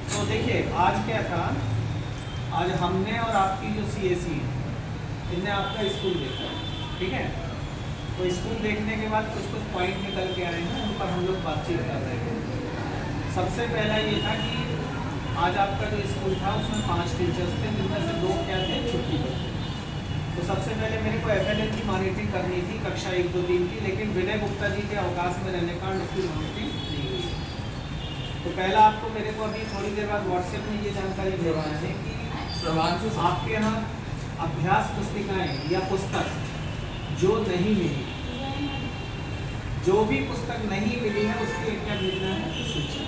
तो देखिए आज क्या था, आज हमने और आपकी जो CAC है इनने आपका स्कूल देखा, ठीक है। तो स्कूल देखने के बाद कुछ कुछ पॉइंट निकल के आए हैं, उन पर हम लोग बातचीत कर रहे थे। सबसे पहला ये था कि आज आपका जो स्कूल था उसमें 5 टीचर्स थे, जिनमें से 2 क्या थे, छुट्टी पर थे। तो सबसे पहले मेरे को FLL की मॉनिटरिंग करनी थी कक्षा 1, 2, 3 की, लेकिन विनय गुप्ता जी के अवकाश में रहने का उसकी मॉनिटरिंग नहीं हुई। तो पहला आपको मेरे को अभी थोड़ी देर बाद WhatsApp में ये जानकारी देना है कि आपके यहाँ अभ्यास पुस्तिकाएँ या पुस्तक जो नहीं मिली, जो भी पुस्तक नहीं मिली है उसकी क्या भेजना है सूची,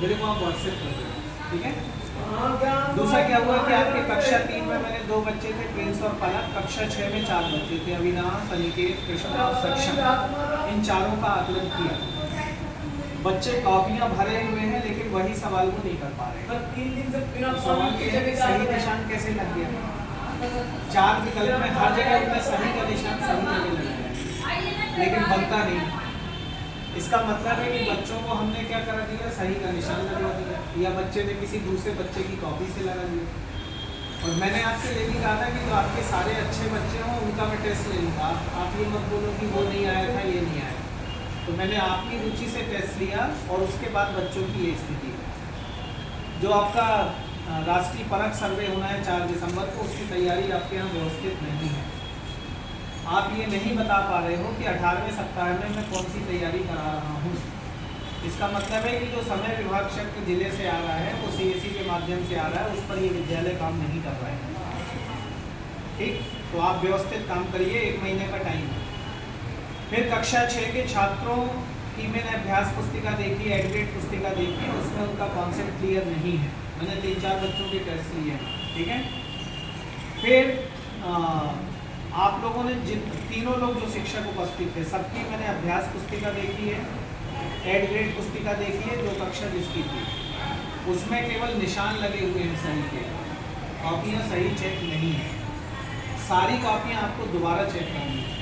मेरे को आप WhatsApp कर देना, ठीक है। दूसरा क्या हुआ कि आपके कक्षा 3 में मैंने 2 बच्चे थे, प्रिंस और पलक। कक्षा 6 में 4 बच्चे थे, अविनाश, अनिकेत, कृष्ण और सक्षम। इन चारों का आकलन किया। बच्चे कॉपियां भरे हुए हैं लेकिन वही सवाल को नहीं कर पा रहे। 3 दिन से सवाल के सही निशान कैसे लग गया? 4 विकल्प में हर जगह उनका सही का निशान सही जगह लग गया, लेकिन बनता नहीं। इसका मतलब है कि बच्चों को हमने क्या करा दिया, सही का निशान लगा दिया, या बच्चे ने किसी दूसरे बच्चे की कॉपी से लगा दिया। और मैंने आपसे ये भी कहा था कि जो आपके सारे अच्छे बच्चे हों उनका मैं टेस्ट ले लूँगा। आप ये मत बोलो कि वो नहीं आया था, ये नहीं आया। तो मैंने आपकी रुचि से टेस्ट लिया और उसके बाद बच्चों की ये स्थिति है। जो आपका राष्ट्रीय परख सर्वे होना है 4 दिसंबर को, उसकी तैयारी आपके यहाँ व्यवस्थित नहीं है। आप ये नहीं बता पा रहे हो कि 18वें सप्ताह में मैं कौन सी तैयारी करा रहा हूँ। इसका मतलब है कि जो समय विभाग क्षेत्र जिले से आ रहा है वो CAC के माध्यम से आ रहा है, उस पर ये विद्यालय काम नहीं कर रहा है, ठीक। तो आप व्यवस्थित काम करिए, 1 महीने का टाइम है। फिर कक्षा 6 के छात्रों की मैंने अभ्यास पुस्तिका देखी, एडग्रेड पुस्तिका देखी, उसमें उनका कॉन्सेप्ट क्लियर नहीं है। मैंने 3-4 बच्चों के टेस्ट लिए हैं, ठीक है। फिर आप लोगों ने तीनों लोग जो शिक्षक उपस्थित थे सबकी मैंने अभ्यास पुस्तिका देखी है, एडग्रेड पुस्तिका देखी है, जो कक्षा जिसकी थी उसमें केवल निशान लगे हुए हैं सही के, कॉपियाँ सही चेक नहीं है। सारी कॉपियाँ आपको दोबारा चेक करनी है।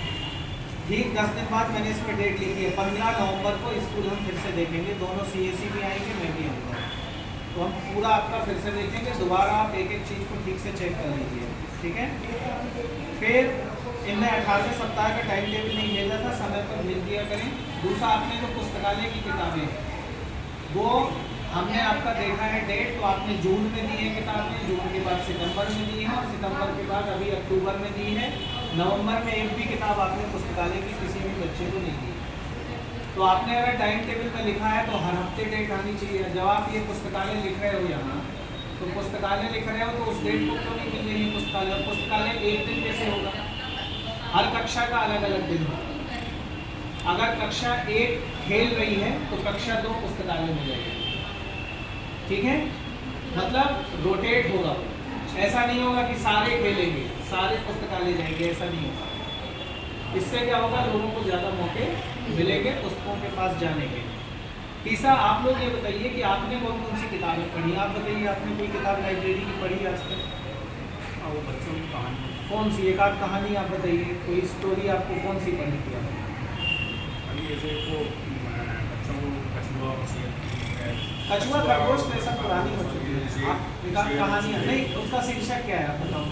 ठीक 10 दिन बाद मैंने इस पर डेट लिखी है, 15 नवंबर को स्कूल हम फिर से देखेंगे, दोनों CAC भी आएंगे, मैं भी आऊँगा। तो हम पूरा आपका फिर से देखेंगे, दोबारा आप एक एक चीज़ को ठीक से चेक कर लीजिए, ठीक है। फिर इनने 18वें सप्ताह का टाइम टेबल नहीं भेजा था, समय पर भेज दिया करें। दूसरा, आपने जो पुस्तकालय की किताबें वो हमने आपका देखा है डेट, तो आपने जून में दी है किताबें, जून के बाद सितंबर में दी है, और सितंबर के बाद अभी अक्टूबर में दी है। नवंबर में एक भी किताब आपने पुस्तकालय की किसी भी बच्चे को नहीं दी। तो आपने अगर टाइम टेबल में लिखा है तो हर हफ्ते डेट आनी चाहिए। जब आप ये पुस्तकालय लिख रहे हो यहाँ, तो पुस्तकालय लिख रहे हो तो उस डेट को क्यों नहीं मिल रही है पुस्तकालय? पुस्तकालय एक दिन कैसे होगा? हर कक्षा का अलग अलग दिन होगा। अगर कक्षा 1 खेल रही है तो कक्षा 2 पुस्तकालय में जाएगी, ठीक है। मतलब रोटेट होगा, ऐसा नहीं होगा कि सारे खेलेंगे सारे पुस्तकालय जाएंगे, ऐसा नहीं होगा। इससे क्या होगा, लोगों को ज़्यादा मौके मिलेंगे पुस्तकों के पास जाने के। तीसरा, आप लोग ये बताइए कि आपने कौन कौन सी किताबें पढ़ी। आप बताइए, आपने कोई किताब लाइब्रेरी की पढ़ी आज तक? वो बच्चों की कहानी कौन सी एक आध कहानी आप बताइए, कोई स्टोरी आपको कौन सी पढ़ी थी आपने? अभी जैसे वो बच्चों को कछुआ कछुआ खरगोश तो सब पुरानी हो चुकी है। आप एक आध कहानी नहीं, उसका शीर्षक क्या है आप बताओ,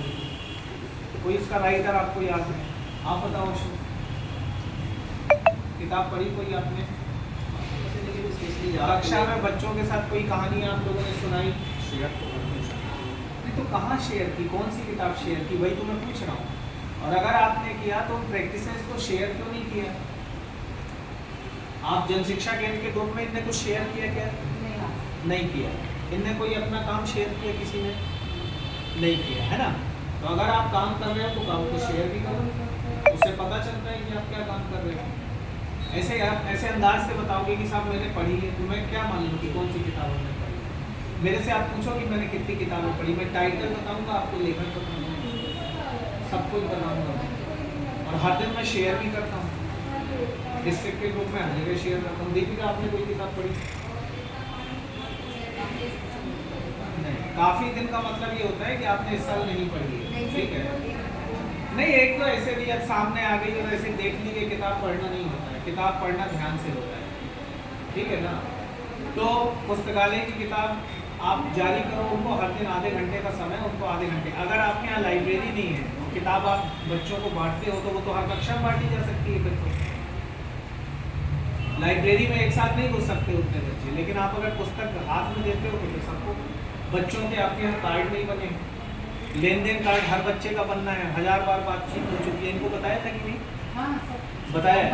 कोई उसका राइटर आपको याद है? आप बताओ, किताब पढ़ी कोई आपने? कक्षा में बच्चों के साथ कोई कहानी आप लोगों ने सुनाई? तो कहाँ शेयर की, कौन सी किताब शेयर की, वही तो मैं पूछ रहा हूँ। और अगर आपने किया तो प्रैक्टिस को शेयर क्यों नहीं किया? आप जन शिक्षा केंद्र के ग्रुप में इनने कुछ शेयर किया क्या? नहीं किया। इनने कोई अपना काम शेयर किया किसी ने? नहीं किया, है ना। तो अगर आप काम कर रहे हो तो काम को शेयर भी करो, उससे पता चलता है कि आप क्या काम कर रहे हो। ऐसे आप ऐसे अंदाज से बताओगे कि साहब मैंने पढ़ी है, तो मैं क्या मान लूँ कि कौन सी किताबों में पढ़ी। मेरे से आप पूछो कि मैंने कितनी किताबें पढ़ी, मैं टाइटल बताऊँगा आपको, लेखक बताऊँगा, सब कुछ बताऊँगा। और हर दिन मैं शेयर भी करता हूँ, डिस्ट्रिक्ट के ग्रुप में हर जगह शेयर करता हूँ। दीपिका, आपने कोई किताब पढ़ी? नहीं। काफ़ी दिन का मतलब ये होता है कि आपने इस साल नहीं पढ़ी है, ठीक है। नहीं, एक तो ऐसे भी अब सामने आ गई और ऐसे देख ली कि किताब पढ़ना नहीं होता है, किताब पढ़ना ध्यान से होता है, ठीक है ना। तो पुस्तकालय की किताब आप जारी करो उनको हर दिन आधे घंटे का समय, उनको आधे घंटे। अगर आपके यहाँ लाइब्रेरी नहीं है, किताब आप बच्चों को बांटते हो, तो वो तो हर कक्षा में बांटी जा सकती है फिर तो। लाइब्रेरी में एक साथ नहीं घुस सकते उतने बच्चे, लेकिन आप अगर पुस्तक हाथ में देते हो तो फिर सबको। बच्चों के आपके यहाँ कार्ड नहीं बने, लेन देन कार्ड हर बच्चे का बनना है, 1000 बार बातचीत हो चुकी है, इनको बताया था कि नहीं? बताया है?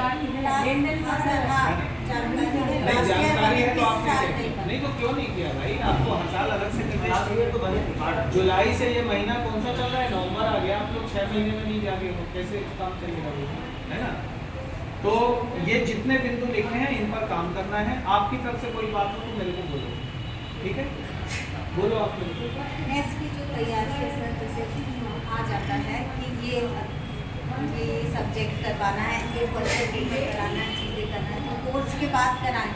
नहीं जानकारी है तो आपने नहीं तो क्यों नहीं किया भाई? आपको हर साल अलग से निर्देश तो बने। जुलाई से ये महीना कौन सा चल रहा है? नवंबर आ गया, आप लोग 6 महीने में नहीं जाके हो, कैसे काम चलेगा वो, है ना? तो ये जितने बिंदु लिखे हैं इन पर काम करना है। आपकी तरफ से कोई बात हो तो मेरे को बोलो, ठीक है? बोलो आप लोग। नेक्स्ट की जो तैयारी है सर, जैसे आ जाता है कि ये सब्जेक्ट करवाना है, ये क्वेश्चन पेपर कराना है, चीज़ें करना है, तो कोर्स के बाद कराएं।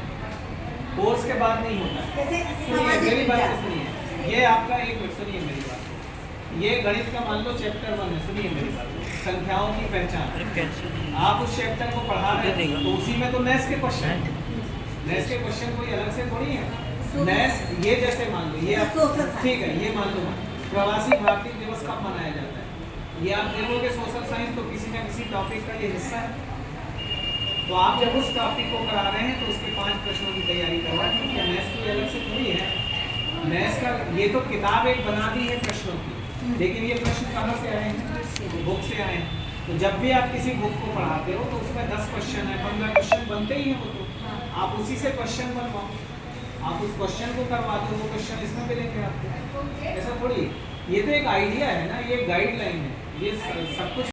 कोर्स के बाद नहीं होता है। जैसे सुनिए मेरी बात सुनिए, ये आपका एक मिनट सुनिए मेरी बात। ये गणित का मान लो चैप्टर 1 है, सुनिए मेरी बात, संख्याओं की पहचान। आप उस चैप्टर को पढ़ा रहे हैं तो उसी में तो नेस के क्वेश्चन, नेस के क्वेश्चन कोई अलग से थोड़ी है। नेस ये जैसे मान लो, ये ठीक है, ये मान लो प्रवासी भारतीय दिवस कब मनाया जाता है, ये आप देखोगे सोशल साइंस तो किसी न किसी टॉपिक का ये हिस्सा है। तो आप जब उस टॉपिक को करा रहे हैं तो उसके 5 प्रश्नों की तैयारी करवा दीजिए। नेस की अलग से थोड़ी है। नेस का ये तो किताब एक बना दी है प्रश्नों की, लेकिन ये प्रश्न कहाँ से आए हैं? बुक से आए हैं। तो जब भी आप किसी बुक को पढ़ाते हो तो उसमें 10 क्वेश्चन है, 15 क्वेश्चन बनते ही हैं वो तो। आप उसी से क्वेश्चन बनवाओ, आप उस क्वेश्चन को करवा दो, वो क्वेश्चन इसमें मिलेंगे आपको। ऐसा थोड़ी, ये तो एक आइडिया है ना, ये गाइडलाइन है, ये सब कुछ